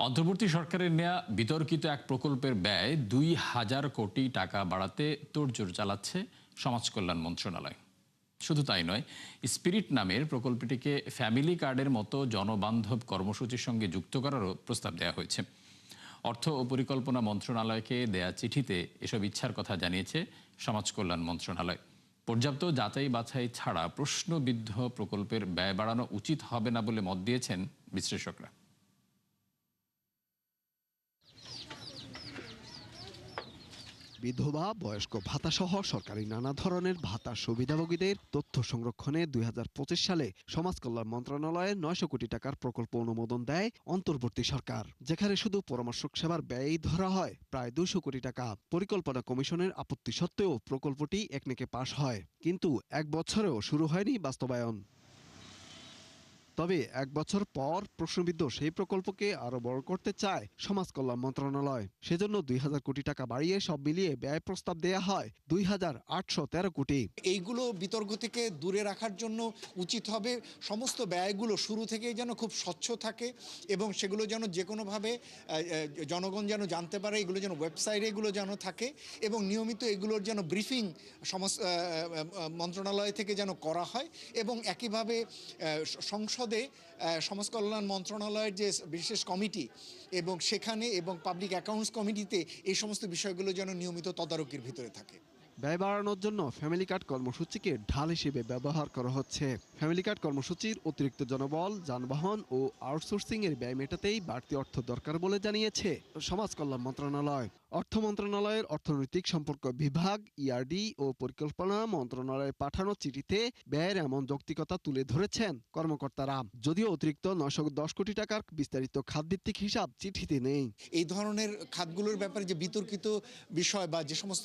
অন্তর্বর্তী সরকারের নেয়া বিতর্কিত এক প্রকল্পের ব্যয় ২,০০০ কোটি টাকা বাড়াতে তোড়জোড় চালাচ্ছে সমাজ কল্যাণ মন্ত্রণালয়। শুধু তাই নয়, স্পিরিট নামের প্রকল্পটিকে ফ্যামিলি কার্ডের মতো জনবান্ধব কর্মসূচির সঙ্গে যুক্ত করারও প্রস্তাব দেওয়া হয়েছে। অর্থ ও পরিকল্পনা মন্ত্রণালয়কে দেয়া চিঠিতে এসব ইচ্ছার কথা জানিয়েছে সমাজ কল্যাণ মন্ত্রণালয়। পর্যাপ্ত যাচাই বাছাই ছাড়া প্রশ্নবিদ্ধ প্রকল্পের ব্যয় বাড়ানো উচিত হবে না বলে মত দিয়েছেন বিশ্লেষকরা। বিধবা, বয়স্ক ভাতাসহ সরকারি নানা ধরনের ভাতা সুবিধাভোগীদের তথ্য সংরক্ষণে ২০২৫ সালে সমাজ কল্যাণ মন্ত্রণালয়ে ৯০০ কোটি টাকার প্রকল্প অনুমোদন দেয় অন্তর্বর্তী সরকার, যেখানে শুধু পরামর্শক সেবার ব্যয়ই ধরা হয় প্রায় ২০০ কোটি টাকা। পরিকল্পনা কমিশনের আপত্তি সত্ত্বেও প্রকল্পটি একনেকে পাশ হয়, কিন্তু এক বছরেও শুরু হয়নি বাস্তবায়ন। তবে এক বছর পর প্রশ্নবিদ্ধ সেই প্রকল্পকে আরো বড় করতে চায় সমাজ কল্যাণ মন্ত্রণালয়। সেজন্য ২,০০০ কোটি টাকা বাড়িয়ে সব মিলিয়ে ব্যয় প্রস্তাব দেয়া হয় ২,৮১৩ কোটি। এইগুলো বিতর্ক থেকে দূরে রাখার জন্য উচিত হবে সমস্ত ব্যয়গুলো শুরু থেকেই যেন খুব স্বচ্ছ থাকে এবং সেগুলো যেন যে কোনোভাবে জনগণ যেন জানতে পারে, এগুলো যেন ওয়েবসাইটে এগুলো যেন থাকে এবং নিয়মিত এগুলোর যেন ব্রিফিং মন্ত্রণালয় থেকে যেন করা হয় এবং একইভাবে সংসদে সমাজ কল্যাণ মন্ত্রণালয়ের যে বিশেষ কমিটি এবং সেখানে এবং পাবলিক অ্যাকাউন্টস কমিটিতে এই সমস্ত বিষয়গুলো যেন নিয়মিত তদারকির ভিতরে থাকে। ব্যয় বাড়ানোর জন্য ফ্যামিলি কার্ড কর্মসূচিকে ঢাল হিসেবে ব্যবহার করা হচ্ছে। ফ্যামিলি কার্ড কর্মসূচির অতিরিক্ত জনবল, যানবাহন ও আউটসোর্সিং এর ব্যয় মেটাতেই বাড়তি অর্থ দরকার বলে জানিয়েছে সমাজ কল্যাণ মন্ত্রণালয়। অর্থ মন্ত্রণালয়ের অর্থনৈতিক সম্পর্ক বিভাগ, ইআরডি ও পরিকল্পনা মন্ত্রণালয়ে পাঠানো চিঠিতে ব্যয়ের এমন যৌক্তিকতা তুলে ধরেছেন কর্মকর্তারা। যদিও অতিরিক্ত ৯১০ কোটি টাকার বিস্তারিত খাতভিত্তিক হিসাব চিঠিতে নেই। এই ধরনের খাতগুলোর ব্যাপারে যে বিতর্কিত বিষয় বা যে সমস্ত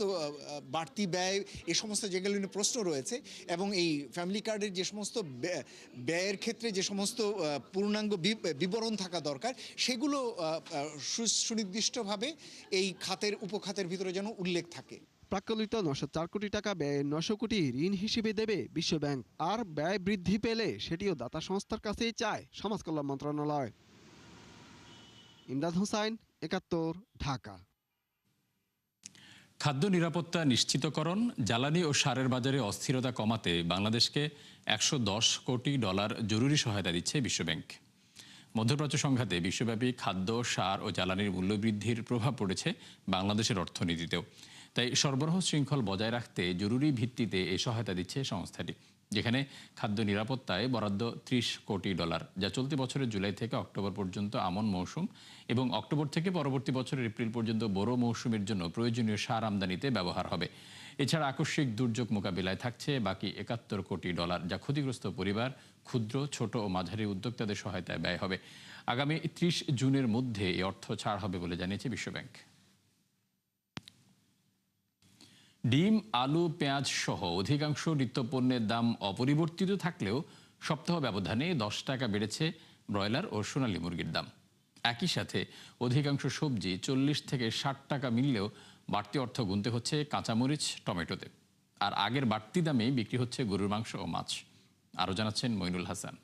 বাড়তি ব্যয়, এই সমস্ত যেগুলো নিয়ে প্রশ্ন রয়েছে এবং এই ফ্যামিলি কার্ডের যে সমস্ত ব্যয়ের ক্ষেত্রে যে সমস্ত পূর্ণাঙ্গ বিবরণ থাকা দরকার, সেগুলো সুনির্দিষ্টভাবে এই খাতের উপখাতের ভিতরে যেন উল্লেখ থাকে। প্রাক্কলিত ৯০৪ কোটি টাকা ব্যয়ে ৯০০ কোটি ঋণ হিসেবে দেবে বিশ্বব্যাংক। আর ব্যয় বৃদ্ধি পেলে সেটিও দাতা সংস্থার কাছেই চায় সমাজ কল্যাণ মন্ত্রণালয়। ইমদাদ হোসাইন, ৭১, ঢাকা। খাদ্য নিরাপত্তা নিশ্চিতকরণ, জ্বালানি ও সারের বাজারে অস্থিরতা কমাতে বাংলাদেশকে $১১০ কোটি জরুরি সহায়তা দিচ্ছে বিশ্বব্যাংক। মধ্যপ্রাচ্য সংঘাতে বিশ্বব্যাপী খাদ্য, সার ও জ্বালানির মূল্যবৃদ্ধির প্রভাব পড়েছে বাংলাদেশের অর্থনীতিতেও। তাই সরবরাহ শৃঙ্খল বজায় রাখতে জরুরি ভিত্তিতে এই সহায়তা দিচ্ছে সংস্থাটি, যেখানে খাদ্য নিরাপত্তায় বরাদ্দ $৩০ কোটি, যা চলতি বছরের জুলাই থেকে অক্টোবর পর্যন্ত আমন মৌসুম এবং অক্টোবর থেকে পরবর্তী বছরের এপ্রিল পর্যন্ত বোরো মৌসুমের জন্য প্রয়োজনীয় সার আমদানিতে ব্যবহার হবে। এছাড়া আকস্মিক দুর্যোগ মোকাবিলায় থাকছে বাকি $৭১ কোটি, যা ক্ষতিগ্রস্ত পরিবার, ক্ষুদ্র, ছোট ও মাঝারি উদ্যোক্তাদের সহায়তায় ব্যয় হবে। আগামী ৩০ জুনের মধ্যে এই অর্থ ছাড় হবে বলে জানিয়েছে বিশ্বব্যাংক। ডিম, আলু, পেঁয়াজ সহ অধিকাংশ নিত্যপণ্যের দাম অপরিবর্তিত থাকলেও সপ্তাহ ব্যবধানে ১০ টাকা বেড়েছে ব্রয়লার ও সোনালী মুরগির দাম। একই সাথে অধিকাংশ সবজি ৪০ থেকে ৬০ টাকা মিললেও বাড়তি অর্থ গুনতে হচ্ছে কাঁচামরিচ, টমেটোতে। আর আগের বাড়তি দামেই বিক্রি হচ্ছে গরুর মাংস ও মাছ। আরও জানাচ্ছেন মইনুল হাসান।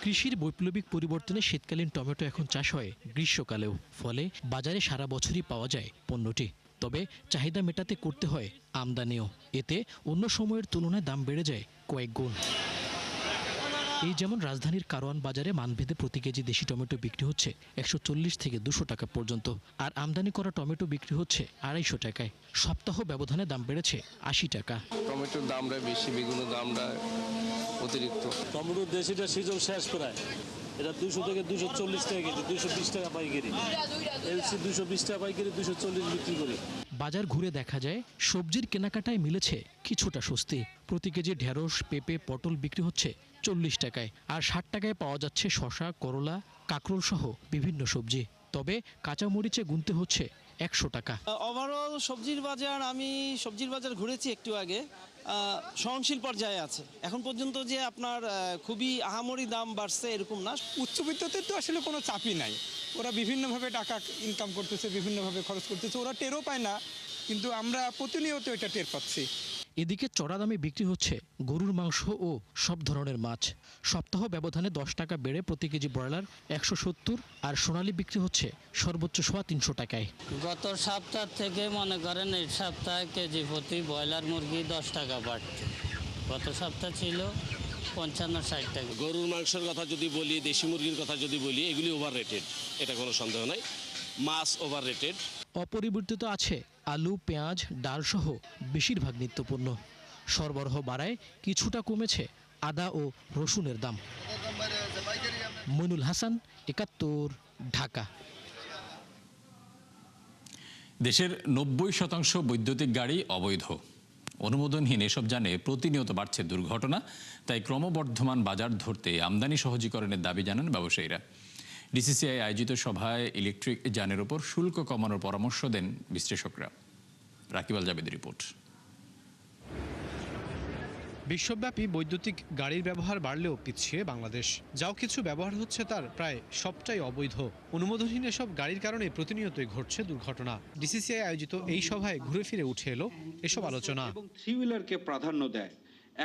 কৃষির বৈপ্লবিক পরিবর্তনে শীতকালীন টমেটো এখন চাষ হয় গ্রীষ্মকালেও, ফলে বাজারে সারা বছরই পাওয়া যায় পণ্যটি। তবে চাহিদা মেটাতে করতে হয় আমদানিও। এতে অন্য সময়ের তুলনায় দাম বেড়ে যায় কয়েক গুণ। এই যেমন রাজধানীর কারওয়ান বাজারে মানভেদে প্রতি কেজি দেশি টমেটো বিক্রি হচ্ছে ১৪০ থেকে ২০০ টাকা পর্যন্ত, আর আমদানি করা টমেটো বিক্রি হচ্ছে ২৫০ টাকায়। সপ্তাহ ব্যবধানে দাম বেড়েছে ৮০ টাকা। টমেটোর দামটা বেশি, বেগুনের দামটা অতিরিক্ত। টমেটোর দেশিটা সিজন শেষ প্রায়, এটা ২০০ থেকে ২৪০ টাকা কেজি, ২২০ টাকা পাইকারি। এলসি ২২০ টাকা পাইকারি, ২৪০ বিক্রি করি। বাজার ঘুরে দেখা যায় সবজির কেনাকাটায় মিলেছে কিছুটা স্বস্তি। প্রতি কেজি ঢেঁড়স, পেঁপে, পটল বিক্রি হচ্ছে ৪০ টাকায়, আর ৬০ টাকায় পাওয়া যাচ্ছে শসা, করলা, কাঁকরোল সহ বিভিন্ন সবজি। তবে কাঁচামরিচে গুনতে হচ্ছে ১০০ টাকা। ওভারঅল সবজির বাজার ঘুরেছি একটু আগে, সহনশীল পর্যায়ে আছে এখন পর্যন্ত। যে আপনার খুবই আহামরি দাম বাড়ছে এরকম না। উচ্চবিত্তদের তো আসলে কোনো চাপই নাই, ওরা বিভিন্নভাবে টাকা ইনকাম করতেছে, বিভিন্নভাবে খরচ করতেছে, ওরা টেরও পায় না, কিন্তু আমরা প্রতিনিয়ত এটা টের পাচ্ছি। এদিকে চড়া দামে বিক্রি হচ্ছে গরুর মাংস ও সব ধরনের মাছ। সপ্তাহ ব্যবধানে 10 টাকা বেড়ে প্রতি কেজি ব্রয়লার 170 আর সোনালী বিক্রি হচ্ছে সর্বোচ্চ 350 টাকায়। গত সপ্তাহ থেকে মনে করেন এই সপ্তাহে কেজি প্রতি ব্রয়লার মুরগি 10 টাকা বাড়ছে। গত সপ্তাহ ছিল 55-60 টাকা। গরুর মাংসের কথা যদি বলি, দেশি মুরগির কথা যদি বলি, এগুলি ওভার রেটেড, এটা কোনো সন্দেহ নাই। মাছ ওভার রেটেড। অপরিবর্তিত আছে আলু, পেঁয়াজ, ডাল সহ বেশিরভাগ নিত্যপণ্য। সরবরাহ বাড়ায় কিছুটা কমেছে আদা ও রসুনের দাম। মইনুল হাসান, 71, ঢাকা। দেশের 90% বৈদ্যুতিক গাড়ি অবৈধ। অনুমোদনহীন এসব যানে প্রতিনিয়ত বাড়ছে দুর্ঘটনা। তাই ক্রমবর্ধমান বাজার ধরতে আমদানি সহজীকরণের দাবি জানান ব্যবসায়ীরা। ডিসিসিআই আয়োজিত সভায় ইলেকট্রিক যানের উপর শুল্ক কমানোর পরামর্শ দেন বিশ্লেষকরা। রাকিব আল জাবেদের রিপোর্ট। বিশ্বব্যাপী বৈদ্যুতিক গাড়ির ব্যবহার বাড়লেও পিছিয়ে বাংলাদেশ। যাও কিছু ব্যবহার হচ্ছে তার প্রায় সবটাই অবৈধ। অনুমোদনহীন এসব গাড়ির কারণে প্রতিনিয়তই ঘটছে দুর্ঘটনা। ডিসিসিআই আয়োজিত এই সভায় ঘুরে ফিরে উঠে এলো এসব আলোচনা। থ্রি হুইলারকে প্রাধান্য দেয়।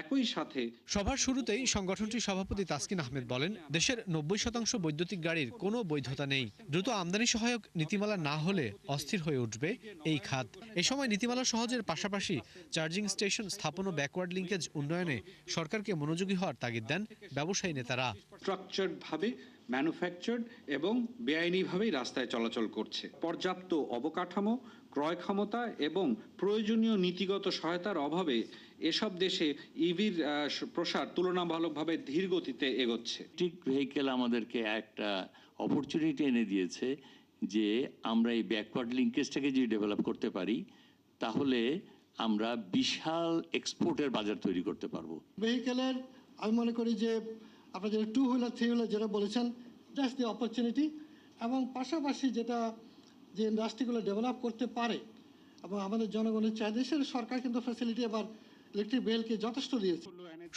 একই সাথে সভার শুরুতেই সংগঠনটির সভাপতি তাসকিন আহমেদ বলেন, দেশের 90% বৈদ্যুতিক গাড়ির কোনো বৈধতা নেই। দ্রুত আমদানি সহায়ক নীতিমালা না হলে অস্থির হয়ে উঠবে এই খাত। এই সময় নীতিমালা সহজের পাশাপাশি চার্জিং স্টেশন স্থাপন ও ব্যাকওয়ার্ড লিঙ্কেজ উন্নয়নে সরকারকে মনোযোগী হওয়ার তাগিদ দেন ব্যবসায়ী নেতারা। স্ট্রাকচারডভাবে ম্যানুফ্যাকচার্ড এবং বেআইনিভাবেই রাস্তায় চলাচল করছে। পর্যাপ্ত অবকাঠামো, ক্রয় ক্ষমতা এবং প্রয়োজনীয় নীতিগত সহায়তার অভাবে এসব দেশে ইভির প্রসার তুলনামূলকভাবে ধীর গতিতে এগোচ্ছে। ইলেকট্রিক ভেহিকেল আমাদেরকে একটা অপরচুনিটি এনে দিয়েছে যে আমরা এই ব্যাকওয়ার্ড লিঙ্কেজটাকে যদি ডেভেলপ করতে পারি তাহলে আমরা বিশাল এক্সপোর্টের বাজার তৈরি করতে পারবো। ভেহিকেলের আমি মনে করি যে আপনারা যেটা টু হুইলার থ্রি হুইলার যেটা বলেছেন, দ্যাটস দি অপরচুনিটি। এবং পাশাপাশি যেটা যে ইন্ডাস্ট্রিগুলো ডেভেলপ করতে পারে এবং আমাদের জনগণের চাহিদা, সেটা সরকার কিন্তু ফ্যাসিলিটি আবার ইলেকট্রিক ভেহিকেলকে যথেষ্ট দিয়েছে।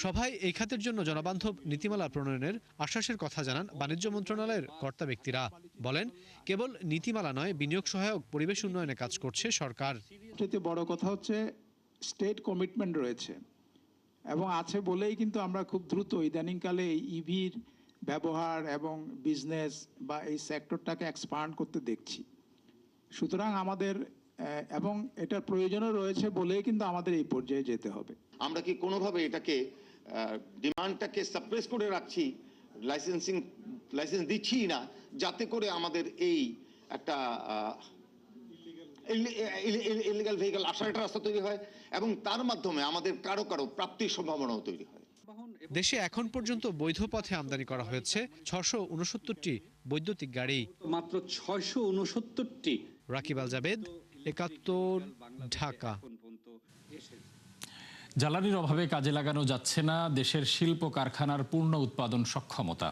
সভায় এই খাতের জন্য জনবান্ধব নীতিমালা প্রণয়নের আশ্বাসের কথা জানান বাণিজ্য মন্ত্রণালয়ের কর্তা ব্যক্তিরা। বলেন, কেবল নীতিমালা নয়, বিনিয়োগ সহায়ক পরিবেশ উন্নয়নে কাজ করছে সরকার। সবচেয়ে বড় কথা হচ্ছে স্টেট কমিটমেন্ট রয়েছে এবং আছে বলেই কিন্তু আমরা খুব দ্রুত ইদানিংকালে এই ইভির ব্যবহার এবং বিজনেস বা এই সেক্টরটাকে এক্সপান্ড করতে দেখছি। সুতরাং আমাদের এবং এটার প্রয়োজনও রয়েছে বলেই কিন্তু আমাদের এই পর্যায়ে যেতে হবে। আমরা কি কোনোভাবে এটাকে ডিমান্ডটাকে সাপ্রেস করে রাখছি, লাইসেন্স দিচ্ছি না, যাতে করে আমাদের এই একটা ইলিগাল ভেহিকেল আসার একটা রাস্তা তৈরি হয় এবং তার মাধ্যমে আমাদের কারো প্রাপ্তির সম্ভাবনাও তৈরি হয়। দেশে এখন পর্যন্ত বৈধ পথে আমদানি করা হয়েছে 669টি বৈদ্যুতিক গাড়ি। মাত্র 669টি। রাকিব আল জাবেদ, 71, ঢাকা। জ্বালানির অভাবে কাজে লাগানো যাচ্ছে না দেশের শিল্প কারখানার পূর্ণ উৎপাদন সক্ষমতা।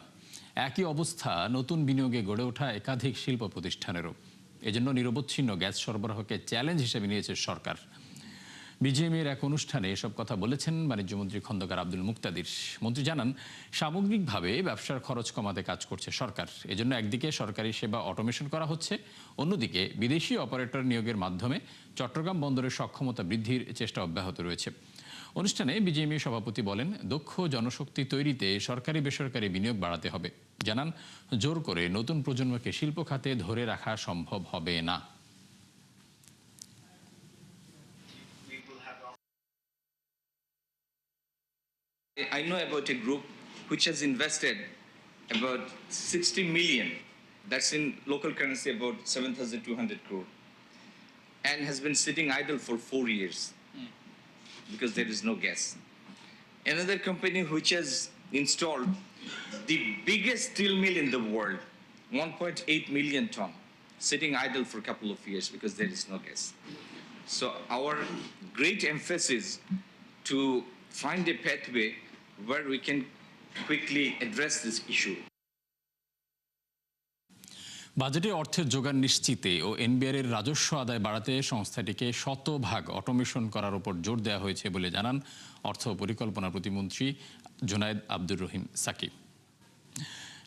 একই অবস্থা নতুন বিনিয়োগে গড়ে ওঠা একাধিক শিল্প প্রতিষ্ঠানেরও। এজন্য নিরবচ্ছিন্ন গ্যাস সরবরাহকে চ্যালেঞ্জ হিসেবে নিয়েছে সরকার। বিজিএমইএর এক অনুষ্ঠানে এসব কথা বলেছেন বাণিজ্যমন্ত্রী খন্দকার আব্দুল মুক্তাদির। মন্ত্রী জানান, সামগ্রিকভাবে ব্যবসার খরচ কমাতে কাজ করছে সরকার। এজন্য একদিকে সরকারি সেবা অটোমেশন করা হচ্ছে, অন্যদিকে বিদেশি অপারেটর নিয়োগের মাধ্যমে চট্টগ্রাম বন্দরের সক্ষমতা বৃদ্ধির চেষ্টা অব্যাহত রয়েছে। অনুষ্ঠানে বিজিএমইএ সভাপতি বলেন, দক্ষ জনশক্তি তৈরিতে সরকারি বেসরকারি বিনিয়োগ বাড়াতে হবে। জানান, জোর করে নতুন প্রজন্মকে শিল্প খাতে ধরে রাখা সম্ভব হবে না। I know about a group which has invested about 60 million, that's in local currency about 7,200 crore, and has been sitting idle for 4 years because there is no gas. Another company which has installed the biggest steel mill in the world, 1.8 million ton, sitting idle for a couple of years because there is no gas. So our great emphasis to find a pathway where we can quickly address this issue. বাজেটে অর্থের যোগান নিশ্চিতে ও NBR এর রাজস্ব আদায় বাড়াতে সংস্থাটিকে শতভাগ automation করার উপর জোর দেওয়া হয়েছে বলে জানান অর্থ ও পরিকল্পনা প্রতিমন্ত্রী Junaid Abdur Rahim Shakib.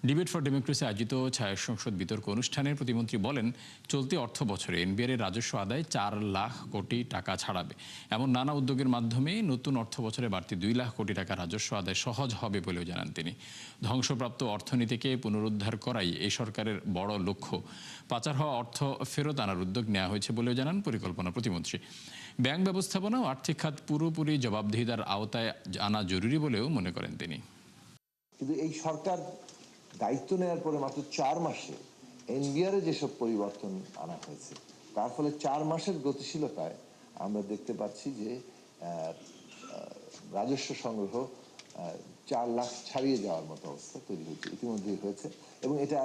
Debate for democracy আয়োজিত ছায়া সংসদ বিতর্ক অনুষ্ঠানে প্রতিমন্ত্রী বলেন, চলতি অর্থ বছরে এনবিআর এর রাজস্ব আদায় 4 লাখ কোটি টাকা ছাড়াবে। এমন নানা উদ্যোগের মাধ্যমে নতুন অর্থ বছরে বাড়তি 2 লাখ কোটি টাকা রাজস্ব আদায় সহজ হবে বলেও জানান তিনি। ধ্বংসপ্রাপ্ত অর্থনীতিকে পুনরুদ্ধার করাই এই সরকারের বড় লক্ষ্য। পাচার হওয়া অর্থ ফেরত আনার উদ্যোগ নেওয়া হয়েছে বলেও জানান পরিকল্পনা প্রতিমন্ত্রী। ব্যাংক ব্যবস্থাপনা ও আর্থিক খাত পুরোপুরি জবাবদিহিতার আওতায় আনা জরুরি বলেও মনে করেন তিনি। কিন্তু এই সরকার দায়িত্ব নেওয়ার পরে মাত্র 4 মাসে এনবিআরে যেসব পরিবর্তন আনা হয়েছে, তার ফলে 4 মাসের গতিশীলতায় আমরা দেখতে পাচ্ছি যে রাজস্ব সংগ্রহ 4 লাখ ছাড়িয়ে যাওয়ার মতো অবস্থা তৈরি হয়েছে, ইতিমধ্যেই হয়েছে। এবং এটা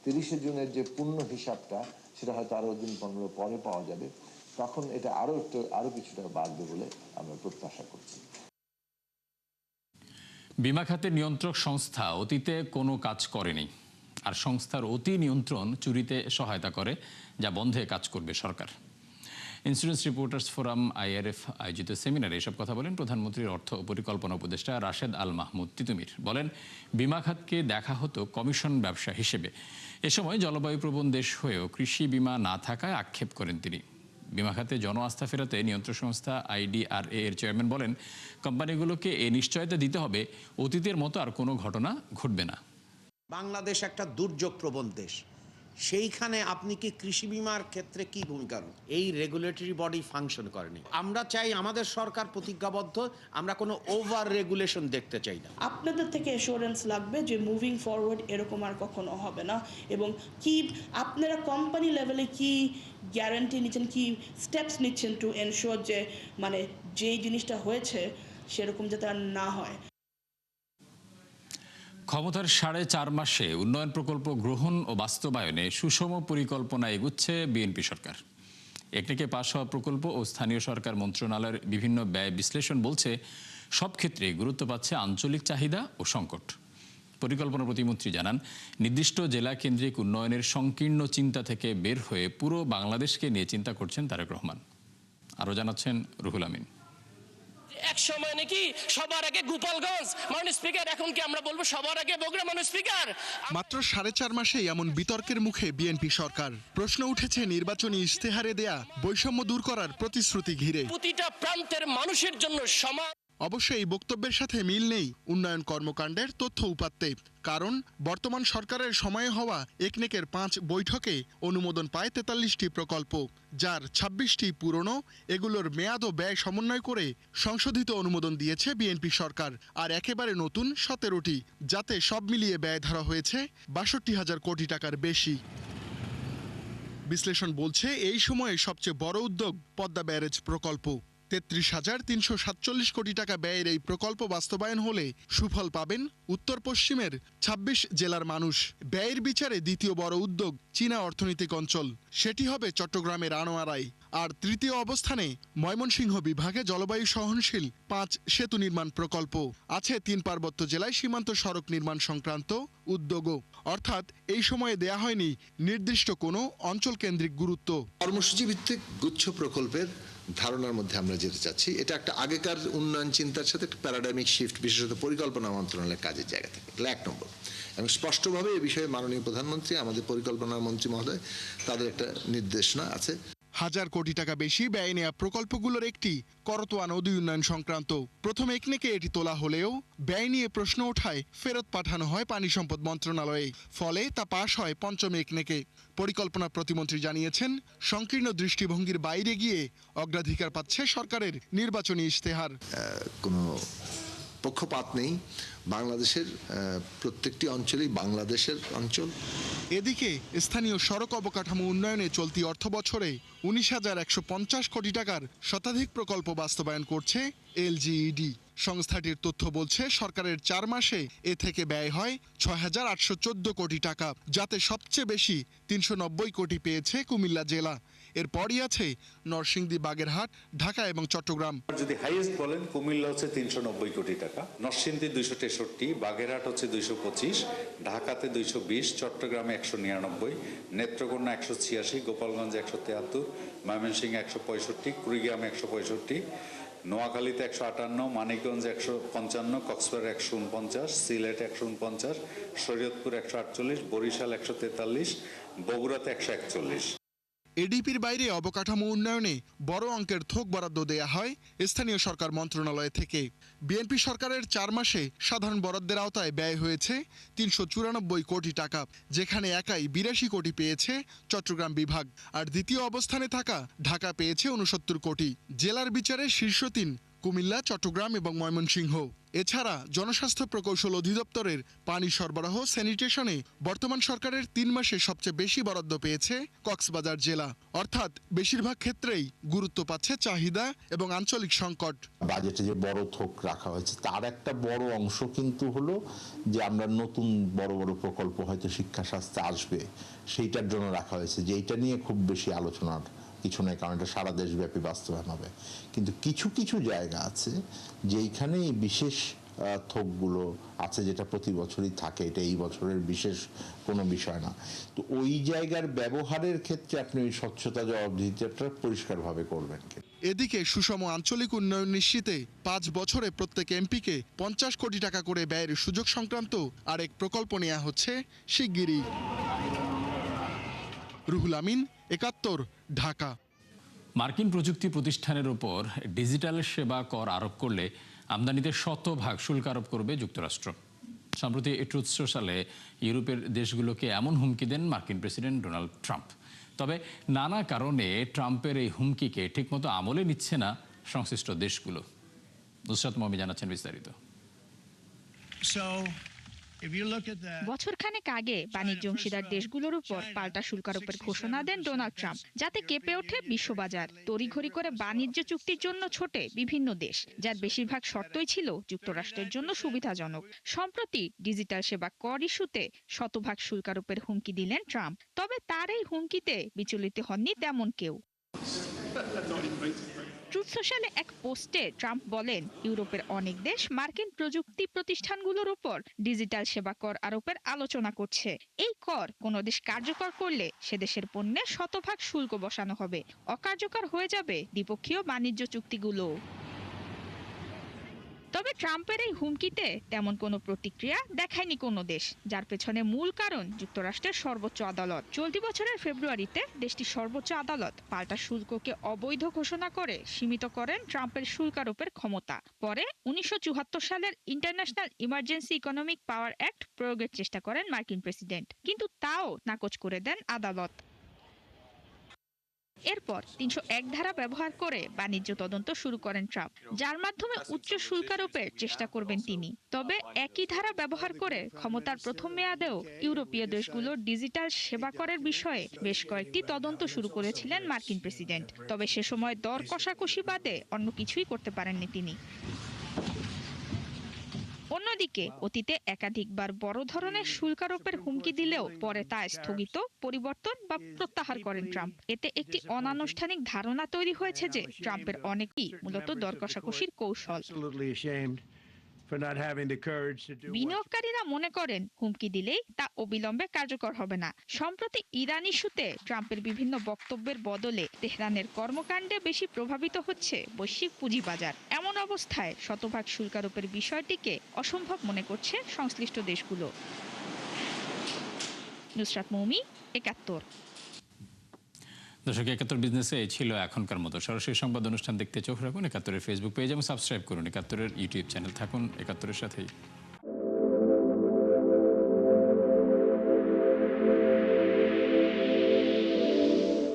30শে জুনের যে পূর্ণ হিসাবটা, সেটা হয়তো আরো দিন 15 পরে পাওয়া যাবে। তখন এটা আরো কিছুটা বাড়বে বলে আমরা প্রত্যাশা করছি। বিমা খাতের নিয়ন্ত্রক সংস্থা অতীতে কোনো কাজ করেনি, আর সংস্থার অতি নিয়ন্ত্রণ চুরিতে সহায়তা করে, যা বন্ধে কাজ করবে সরকার। ইন্স্যুরেন্স রিপোর্টার্স ফোরাম IRF আয়োজিত সেমিনারে এসব কথা বলেন প্রধানমন্ত্রীর অর্থ ও পরিকল্পনা উপদেষ্টা রাশেদ আল মাহমুদ তিতুমির। বলেন, বিমা খাতকে দেখা হতো কমিশন ব্যবসা হিসেবে। এ সময় জলবায়ু প্রবণ দেশ হয়েও কৃষি বিমা না থাকায় আক্ষেপ করেন তিনি। বিমা খাতে জন আস্থা ফেরাতে নিয়ন্ত্রক সংস্থা IDRA এর চেয়ারম্যান বলেন, কোম্পানিগুলোকে এ নিশ্চয়তা দিতে হবে অতীতের মতো আর কোনো ঘটনা ঘটবে না। বাংলাদেশ একটা দুর্যোগ প্রবণ দেশ, সেইখানে আপনি কি কৃষি বিমার ক্ষেত্রে কি ভূমিকা? এই রেগুলেটরি বডি ফাংশন করেনি। আমরা চাই, আমাদের সরকার প্রতিজ্ঞাবদ্ধ, আমরা কোনো ওভার রেগুলেশন দেখতে চাই না। আপনাদের থেকে অ্যাসুরেন্স লাগবে যে মুভিং ফরওয়ার্ড এরকম আর কখনো হবে না, এবং কি আপনারা কোম্পানি লেভেলে কি গ্যারান্টি নিচ্ছেন, কি স্টেপস নিচ্ছেন টু এনশিওর যে মানে যেই জিনিসটা হয়েছে সেরকম যাতে আর না হয়। ক্ষমতার 4.5 মাসে উন্নয়ন প্রকল্প গ্রহণ ও বাস্তবায়নে সুষম পরিকল্পনা এগুচ্ছে বিএনপি সরকার। একনেকে পাশ হওয়া প্রকল্প ও স্থানীয় সরকার মন্ত্রণালয়ের বিভিন্ন ব্যয় বিশ্লেষণ বলছে, সব ক্ষেত্রে গুরুত্ব পাচ্ছে আঞ্চলিক চাহিদা ও সংকট। পরিকল্পনা প্রতিমন্ত্রী জানান, নির্দিষ্ট জেলা কেন্দ্রিক উন্নয়নের সংকীর্ণ চিন্তা থেকে বের হয়ে পুরো বাংলাদেশকে নিয়ে চিন্তা করছেন তারেক রহমান। আরও জানাচ্ছেন রুহুল আমিন। এক সময় নাকি সবার আগে গোপালগঞ্জ, মাননীয় স্পিকার, এখন কি আমরা বলবো সবার আগে বগুড়া? মাননীয় স্পিকার, মাত্র 4.5 মাসেই এমন বিতর্কের মুখে বিএনপি সরকার। প্রশ্ন উঠেছে নির্বাচনী ইশতেহারে দেয়া বৈষম্য দূর করার প্রতিশ্রুতি ঘিরে। প্রতিটা প্রান্তের মানুষের জন্য সমান। অবশ্য এই বক্তব্যের সাথে মিল নেই উন্নয়ন কর্মকাণ্ডের তথ্য উপাত্তে। কারণ বর্তমান সরকারের সময়ে হওয়া একনেকের 5 বৈঠকে অনুমোদন পায় 43টি প্রকল্প, যার 26টি পুরনো। এগুলোর মেয়াদ ও ব্যয় সমন্বয় করে সংশোধিত অনুমোদন দিয়েছে বিএনপি সরকার। আর একেবারে নতুন 17টি, যাতে সব মিলিয়ে ব্যয় ধরা হয়েছে 62,000 কোটি টাকার বেশি। বিশ্লেষণ বলছে, এই সময়ে সবচেয়ে বড় উদ্যোগ পদ্মা ব্যারেজ প্রকল্প। 33,347 কোটি টাকা ব্যয়ের এই প্রকল্প বাস্তবায়ন হলে সুফল পাবেন উত্তর পশ্চিমের 26 জেলার মানুষ। ব্যয়ের বিচারে দ্বিতীয় বড় উদ্যোগ চীনা অর্থনৈতিক অঞ্চল, সেটি হবে চট্টগ্রামের আনোয়ারায়। আর তৃতীয় অবস্থানে ময়মনসিংহ বিভাগে জলবায়ু সহনশীল 5 সেতু নির্মাণ প্রকল্প আছে। 3 পার্বত্য জেলায় সীমান্ত সড়ক নির্মাণ সংক্রান্ত উদ্যোগও। অর্থাৎ এই সময়ে দেয়া হয়নি নির্দিষ্ট কোনো অঞ্চল কেন্দ্রিক গুরুত্ব। কর্মসূচি ভিত্তিক গুচ্ছ প্রকল্পের ধারণার মধ্যে আমরা যেতে চাচ্ছি। এটা একটা আগেকার উন্নয়ন চিন্তার সাথে একটা প্যারাডাইমিক শিফট, বিশেষত পরিকল্পনা মন্ত্রণালয়ের কাজের জায়গা থেকে। 1 নম্বর, এবং স্পষ্টভাবে এই বিষয়ে মাননীয় প্রধানমন্ত্রী, আমাদের পরিকল্পনা মন্ত্রী মহোদয়, তাদের একটা নির্দেশনা আছে। 1000 কোটি টাকা বেশি ব্যয় নেওয়া প্রকল্পগুলোর একটি করতোয়া নদী উন্নয়ন সংক্রান্ত। প্রথম একনেকে এটি তোলা হলেও ব্যয় নিয়ে প্রশ্ন ওঠায় ফেরত পাঠানো হয় পানি সম্পদ মন্ত্রণালয়ে। ফলে তা পাশ হয় পঞ্চম একনেকে। পরিকল্পনা প্রতিমন্ত্রী জানিয়েছেন, সংকীর্ণ দৃষ্টিভঙ্গির বাইরে গিয়ে অগ্রাধিকার পাচ্ছে সরকারের নির্বাচনী ইশতেহার। কোনো পক্ষপাত নেই, বাংলাদেশের প্রত্যেকটি অঞ্চলেই বাংলাদেশের অঞ্চল। এদিকে স্থানীয় সড়ক অবকাঠামো উন্নয়নে চলতি অর্থ বছরে 19,150 কোটি টাকার শতাধিক প্রকল্প বাস্তবায়ন করছে LGED। সংস্থাটির তথ্য বলছে, সরকারের 4 মাসে এ থেকে ব্যয় হয় 6,814 কোটি টাকা, যাতে সবচেয়ে বেশি 390 কোটি পেয়েছে কুমিল্লা জেলা। এরপরই আছে নরসিংদী, বাগেরহাট, ঢাকা এবং চট্টগ্রাম। যদি হাইয়েস্ট বলেন, কুমিল্লা হচ্ছে 390 কোটি টাকা, নরসিংদী 263, বাগেরহাট হচ্ছে 225, ঢাকাতে 220, চট্টগ্রামে 199, নেত্রকোনা 186, গোপালগঞ্জে 173, ময়মনসিংহ 165, কুড়িগ্রামে 165, নোয়াখালীতে 158, মানিকগঞ্জ 155, কক্সবাজার 149, সিলেট 149, শরীয়তপুর 148, বরিশাল 143, বগুড়াতে 141। এডিপির বাইরে অবকাঠামো উন্নয়নে বড় অঙ্কের থোক বরাদ্দ দেয়া হয় স্থানীয় সরকার মন্ত্রণালয় থেকে। বিএনপি সরকারের 4 মাসে সাধারণ বরাদ্দের আওতায় ব্যয় হয়েছে 394 কোটি টাকা, যেখানে একাই 82 কোটি পেয়েছে চট্টগ্রাম বিভাগ, আর দ্বিতীয় অবস্থানে থাকা ঢাকা পেয়েছে 69 কোটি। জেলার বিচারে শীর্ষ 3 কুমিল্লা, চট্টগ্রাম এবং ময়মনসিংহ। এছাড়া জনস্বাস্থ্য প্রকৌশল অধিদপ্তরের পানি সরবরাহ স্যানিটেশনে বর্তমান সরকারের 3 মাসে সবচেয়ে বেশি বরাদ্দ পেয়েছে কক্সবাজার জেলা। অর্থাৎ বেশিরভাগ ক্ষেত্রেই গুরুত্ব পাচ্ছে চাহিদা এবং আঞ্চলিক সংকট। বাজেটে যে বড় থোক রাখা হয়েছে তার একটা বড় অংশ কিন্তু হলো যে আমরা নতুন বড় বড় প্রকল্প হয়তো শিক্ষা স্বাস্থ্যে আসবে সেইটার জন্য রাখা হয়েছে, যে এইটা নিয়ে খুব বেশি আলোচনার কিছু নেই, কারণ এটা সারা দেশব্যাপী বাস্তবায়ন হবে। কিন্তু কিছু কিছু জায়গা আছে যেইখানে বিশেষ থোকগুলো আছে, যেটা প্রতি বছরই থাকে, এটা এই বছরের বিশেষ কোনো বিষয় না। তো ওই জায়গার ব্যবহারের ক্ষেত্রে আপনি ওই স্বচ্ছতা জবাবদিহিতাটা পরিষ্কারভাবে করবেন। এদিকে সুষম আঞ্চলিক উন্নয়ন নিশ্চিতে 5 বছরে প্রত্যেক এমপিকে 50 কোটি টাকা করে ব্যয়ের সুযোগ সংক্রান্ত আরেক প্রকল্প নেওয়া হচ্ছে শিগগিরই। রুহুল আমিন, 71, ঢাকা। মার্কিন প্রযুক্তি প্রতিষ্ঠানের উপর ডিজিটাল সেবা কর আরোপ করলে আমদানিতে 100% শুল্ক আরোপ করবে যুক্তরাষ্ট্র। সম্প্রতি ট্রুথ সোশ্যালে ইউরোপের দেশগুলোকে এমন হুমকি দেন মার্কিন প্রেসিডেন্ট ডোনাল্ড ট্রাম্প। তবে নানা কারণে ট্রাম্পের এই হুমকিকে ঠিকমতো আমলে নিচ্ছে না সংশ্লিষ্ট দেশগুলো। নুসরাত মমি জানাচ্ছেন বিস্তারিত। বছরখানেক আগে বাণিজ্য অংশীদার দেশগুলোর উপর পাল্টা শুল্ক আরোপের ঘোষণা দেন ডোনাল্ড ট্রাম্প, যাতে কেঁপে ওঠে বিশ্ববাজার। তড়িঘড়ি করে বাণিজ্য চুক্তির জন্য ছোটে বিভিন্ন দেশ, যার বেশিরভাগ শর্তই ছিল যুক্তরাষ্ট্রের জন্য সুবিধাজনক। সম্প্রতি ডিজিটাল সেবা কর ইস্যুতে 100% শুল্ক আরোপের হুমকি দিলেন ট্রাম্প। তবে তার এই হুমকিতে বিচলিত হননি তেমন কেউ। ট্রুথ সোশ্যালে এক পোস্টে ট্রাম্প বলেন, ইউরোপের অনেক দেশ মার্কিন প্রযুক্তি প্রতিষ্ঠানগুলোর উপর ডিজিটাল সেবা কর আরোপের আলোচনা করছে। এই কর কোনো দেশ কার্যকর করলে সে দেশের পণ্যে 100% শুল্ক বসানো হবে। অকার্যকর হয়ে যাবে দ্বিপক্ষীয় বাণিজ্য চুক্তিগুলো। তবে ট্রাম্পের এই হুমকিতে তেমন কোনো প্রতিক্রিয়া দেখায়নি কোনো দেশ, যার পেছনে মূল কারণ যুক্তরাষ্ট্রের সর্বোচ্চ আদালত। চলতি বছরের ফেব্রুয়ারিতে দেশটির সর্বোচ্চ আদালত পাল্টা শুল্ককে অবৈধ ঘোষণা করে সীমিত করেন ট্রাম্পের শুল্ক আরোপের ক্ষমতা। পরে 1974 সালের ইন্টারন্যাশনাল ইমার্জেন্সি ইকোনমিক পাওয়ার অ্যাক্ট প্রয়োগের চেষ্টা করেন মার্কিন প্রেসিডেন্ট, কিন্তু তাও নাকচ করে দেন আদালত। এরপর 301 ধারা ব্যবহার করে বাণিজ্য তদন্ত শুরু করেন ট্রাম্প, যার মাধ্যমে উচ্চ শুল্ক আরোপের চেষ্টা করবেন তিনি। তবে একই ধারা ব্যবহার করে ক্ষমতার প্রথম মেয়াদেও ইউরোপীয় দেশগুলোর ডিজিটাল সেবা করের বিষয়ে বেশ কয়েকটি তদন্ত শুরু করেছিলেন মার্কিন প্রেসিডেন্ট। তবে সে সময় দর কষাকষি বাদে অন্য কিছুই করতে পারেননি তিনি। অন্যদিকে অতীতে একাধিকবার বড় ধরনের শুল্ক আরোপের হুমকি দিলেও পরে তা স্থগিত, পরিবর্তন বা প্রত্যাহার করেন ট্রাম্প। এতে একটি অনানুষ্ঠানিক ধারণা তৈরি হয়েছে যে ট্রাম্পের অনেকই মূলত দর কষাকষির কৌশল। বিনিয়োগকারীরা মনে করেন হুমকি দিলেই তা অবিলম্বে কার্যকর হবে না। সম্প্রতি ইরান ইস্যুতে ট্রাম্পের বিভিন্ন বক্তব্যের বদলে তেহরানের কর্মকাণ্ডে বেশি প্রভাবিত হচ্ছে বৈশ্বিক পুঁজিবাজার। এমন অবস্থায় 100% শুল্ক আরোপের বিষয়টিকে অসম্ভব মনে করছে সংশ্লিষ্ট দেশগুলো। নুসরাত মৌমি, 71। দর্শক, 71 বিজনেসে এই ছিল এখনকার মতো। সরাসরি সংবাদ অনুষ্ঠান দেখতে চোখ রাখুন 71-এর ফেসবুক পেজ এবং সাবস্ক্রাইব করুন 71-এর ইউটিউব চ্যানেল। থাকুন 71-এর সাথেই।